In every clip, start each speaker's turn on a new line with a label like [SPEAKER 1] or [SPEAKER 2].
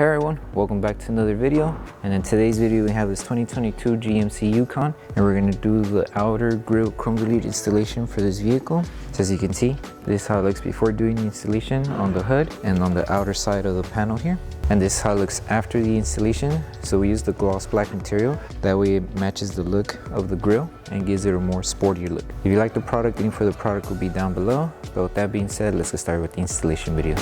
[SPEAKER 1] Hey everyone, welcome back to another video. And in today's video we have this 2022 GMC Yukon and we're going to do the outer grille chrome delete installation for this vehicle. So as you can see, this is how it looks before doing the installation on the hood and on the outer side of the panel here. And this is how it looks after the installation. So we use the gloss black material, that way it matches the look of the grille and gives it a more sportier look. If you like the product, link for the product will be down below. But with that being said, let's get started with the installation video.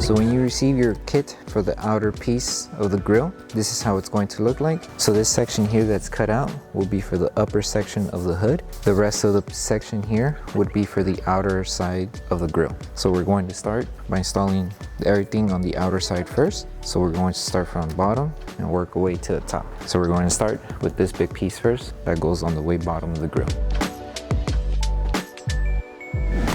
[SPEAKER 1] So when you receive your kit for the outer piece of the grille, this is how it's going to look like. So this section here that's cut out will be for the upper section of the hood. The rest of the section here would be for the outer side of the grille. So we're going to start by installing everything on the outer side first. So we're going to start from the bottom and work our way to the top. So we're going to start with this big piece first that goes on the way bottom of the grille.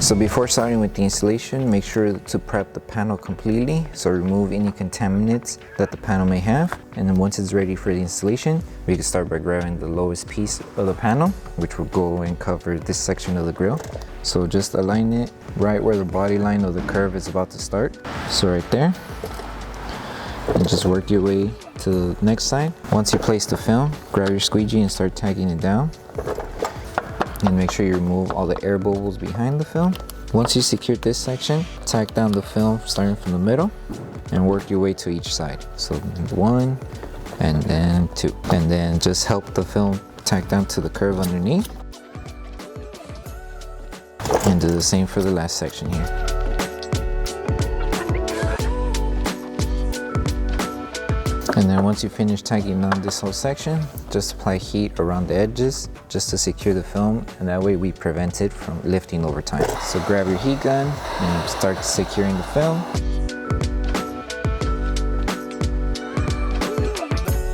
[SPEAKER 1] So before starting with the installation, make sure to prep the panel completely. So remove any contaminants that the panel may have. And then once it's ready for the installation, we can start by grabbing the lowest piece of the panel, which will go and cover this section of the grille. So just align it right where the body line of the curve is about to start. So right there. And just work your way to the next side. Once you place the film, grab your squeegee and start tagging it down. And make sure you remove all the air bubbles behind the film. Once you secured this section, tack down the film starting from the middle and work your way to each side. So 1 and then 2. And then just help the film tack down to the curve underneath. And do the same for the last section here. And then once you finish tagging on this whole section, just apply heat around the edges just to secure the film, and that way we prevent it from lifting over time. So grab your heat gun and start securing the film.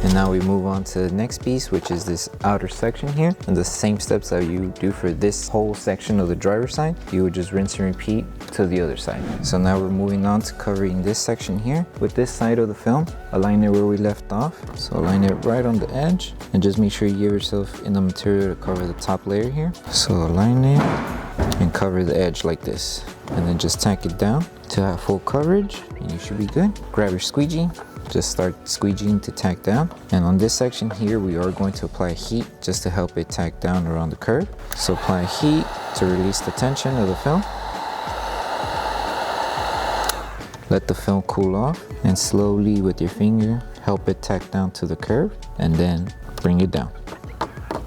[SPEAKER 1] And now we move on to the next piece, which is this outer section here. And the same steps that you do for this whole section of the driver's side, you would just rinse and repeat to the other side. So now we're moving on to covering this section here. With this side of the film, align it where we left off. So align it right on the edge and just make sure you give yourself enough material to cover the top layer here. So align it and cover the edge like this. And then just tack it down to have full coverage and you should be good. Grab your squeegee. Just start squeegeeing to tack down. And on this section here, we are going to apply heat just to help it tack down around the curve. So apply heat to release the tension of the film. Let the film cool off and slowly with your finger, help it tack down to the curve and then bring it down.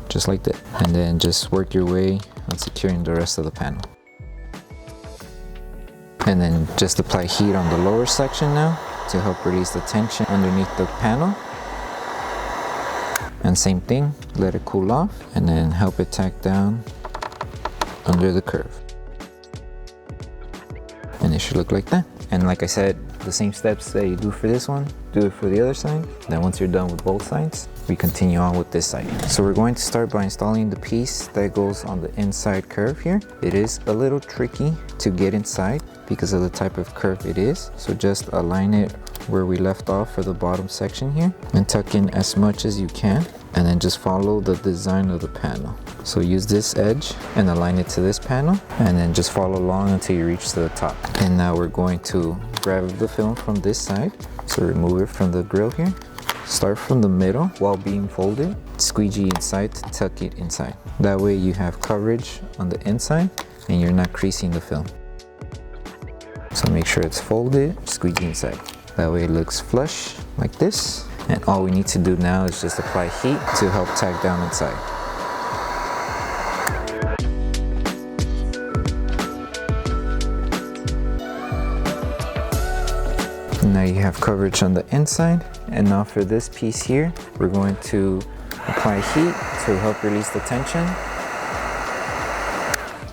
[SPEAKER 1] Just like that. And then just work your way on securing the rest of the panel. And then just apply heat on the lower section now to help release the tension underneath the panel. And same thing, let it cool off and then help it tack down under the curve. And it should look like that. And like I said, the same steps that you do for this one, do it for the other side. Then once you're done with both sides, we continue on with this side. So we're going to start by installing the piece that goes on the inside curve here. It is a little tricky to get inside because of the type of curve it is. So just align it where we left off for the bottom section here and tuck in as much as you can. And then just follow the design of the panel. So use this edge and align it to this panel and then just follow along until you reach to the top. And now we're going to grab the film from this side. So remove it from the grille here. Start from the middle while being folded. Squeegee inside to tuck it inside. That way you have coverage on the inside and you're not creasing the film. So make sure it's folded, squeegee inside. That way it looks flush like this. And all we need to do now is just apply heat to help tack down inside. Now you have coverage on the inside. And now for this piece here, we're going to apply heat to help release the tension.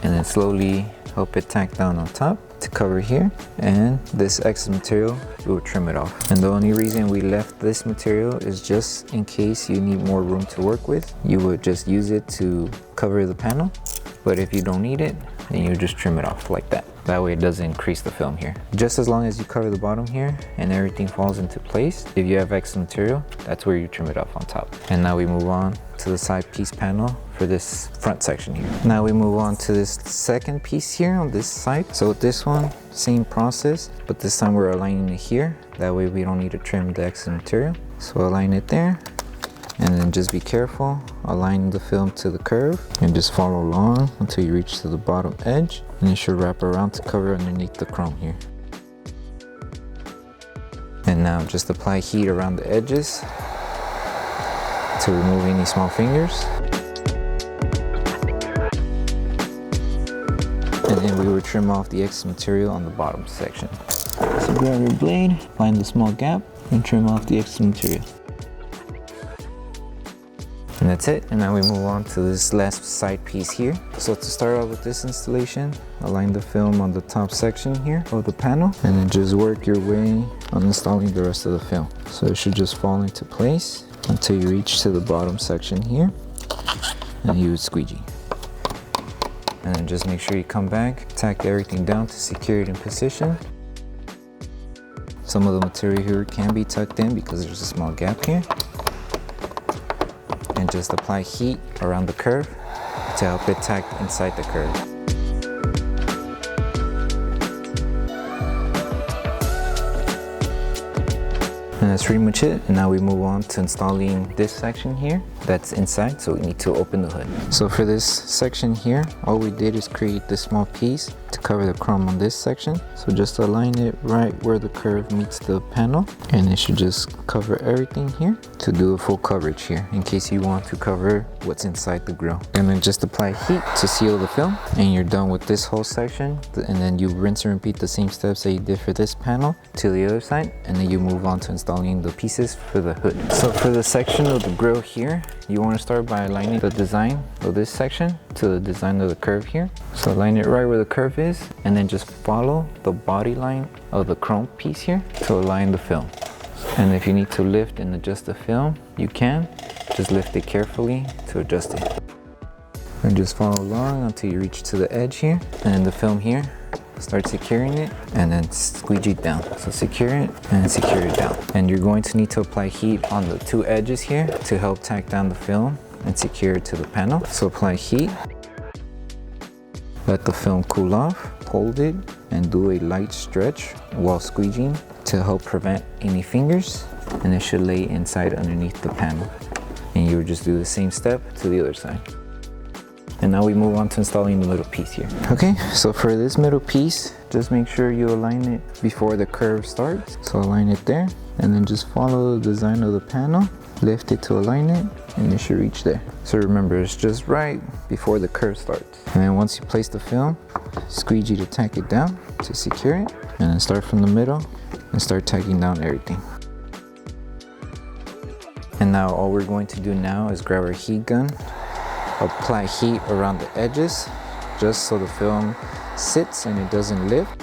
[SPEAKER 1] And then slowly help it tack down on top to cover here. And this excess material, we will trim it off. And the only reason we left this material is just in case you need more room to work with. You would just use it to cover the panel. But if you don't need it, and you just trim it off like that. That way it doesn't increase the film here. Just as long as you cover the bottom here and everything falls into place, if you have extra material, that's where you trim it off on top. And now we move on to the side piece panel for this front section here. Now we move on to this second piece here on this side. So with this one, same process, but this time we're aligning it here. That way we don't need to trim the extra material. So align it there. And then just be careful, align the film to the curve and just follow along until you reach to the bottom edge, and it should wrap around to cover underneath the chrome here. And now just apply heat around the edges to remove any small fingers. And then we will trim off the excess material on the bottom section. So grab your blade, find the small gap, and trim off the excess material. And that's it. And now we move on to this last side piece here. So to start off with this installation, align the film on the top section here of the panel, and then just work your way on installing the rest of the film. So it should just fall into place until you reach to the bottom section here, and you would squeegee. And then just make sure you come back, tack everything down to secure it in position. Some of the material here can be tucked in because there's a small gap here. And just apply heat around the curve to help it tack inside the curve. And that's pretty much it. And now we move on to installing this section here that's inside, so we need to open the hood. So for this section here, all we did is create this small piece to cover the chrome on this section. So just align it right where the curve meets the panel, and it should just cover everything here to do a full coverage here in case you want to cover what's inside the grill. And then just apply heat to seal the film, and you're done with this whole section. And then you rinse and repeat the same steps that you did for this panel to the other side, and then you move on to installing the pieces for the hood. So for the section of the grill here, you want to start by aligning the design of this section to the design of the curve here. So align it right where the curve is, and then just follow the body line of the chrome piece here to align the film. And if you need to lift and adjust the film, you can. Just lift it carefully to adjust it. And just follow along until you reach to the edge here. And the film here, start securing it and then squeegee it down. So secure it and secure it down. And you're going to need to apply heat on the two edges here to help tack down the film and secure it to the panel. So apply heat, let the film cool off, hold it, and do a light stretch while squeegeeing to help prevent any fingers, and it should lay inside underneath the panel. And you would just do the same step to the other side. And now we move on to installing the middle piece here. Okay, so for this middle piece, just make sure you align it before the curve starts. So align it there, and then just follow the design of the panel, lift it to align it, and it should reach there. So remember, it's just right before the curve starts. And then once you place the film, squeegee to tack it down to secure it, and then start from the middle and start tacking down everything. And now all we're going to do now is grab our heat gun, apply heat around the edges just so the film sits and it doesn't lift.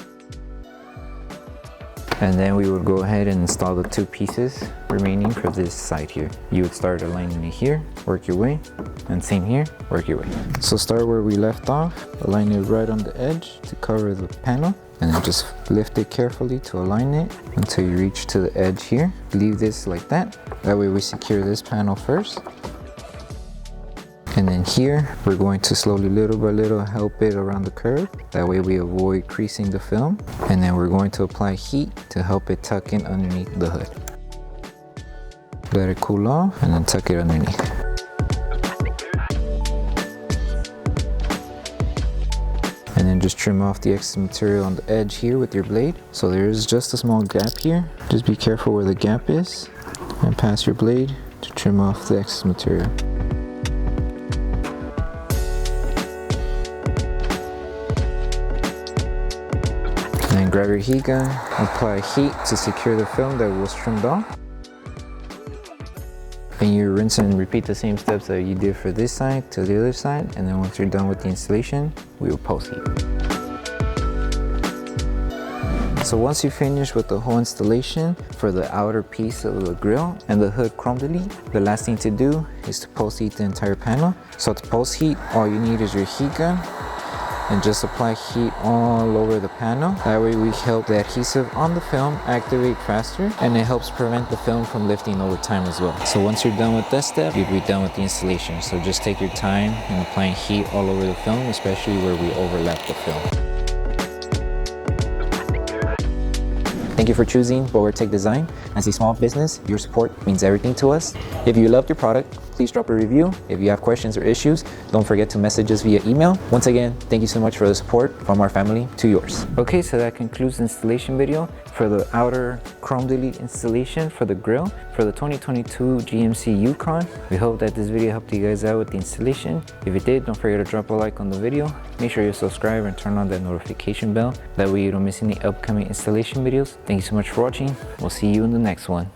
[SPEAKER 1] And then we would go ahead and install the two pieces remaining for this side here. You would start aligning it here, work your way, and same here, work your way. So start where we left off, align it right on the edge to cover the panel, and then just lift it carefully to align it until you reach to the edge here. Leave this like that. That way we secure this panel first. And then here, we're going to slowly, little by little, help it around the curve. That way we avoid creasing the film. And then we're going to apply heat to help it tuck in underneath the hood. Let it cool off and then tuck it underneath. And then just trim off the excess material on the edge here with your blade. So there is just a small gap here. Just be careful where the gap is and pass your blade to trim off the excess material. And then grab your heat gun, apply heat to secure the film that was trimmed off. And you rinse and repeat the same steps that you did for this side to the other side. And then once you're done with the installation, we will post heat. So once you finish with the whole installation for the outer piece of the grill and the hood chrome delete, the last thing to do is to post heat the entire panel. So to post heat, all you need is your heat gun and just apply heat all over the panel. That way we help the adhesive on the film activate faster, and it helps prevent the film from lifting over time as well. So once you're done with this step, you'll be done with the installation. So just take your time in applying heat all over the film, especially where we overlap the film. Thank you for choosing Bogar Tech Design. As a small business, your support means everything to us. If you loved your product, please drop a review. If you have questions or issues, don't forget to message us via email. Once again, thank you so much for the support from our family to yours. Okay, so that concludes the installation video for the outer chrome delete installation for the grill for the 2022 GMC Yukon. We hope that this video helped you guys out with the installation. If it did, don't forget to drop a like on the video. Make sure you subscribe and turn on that notification bell. That way you don't miss any upcoming installation videos. Thank you so much for watching. We'll see you in the next one.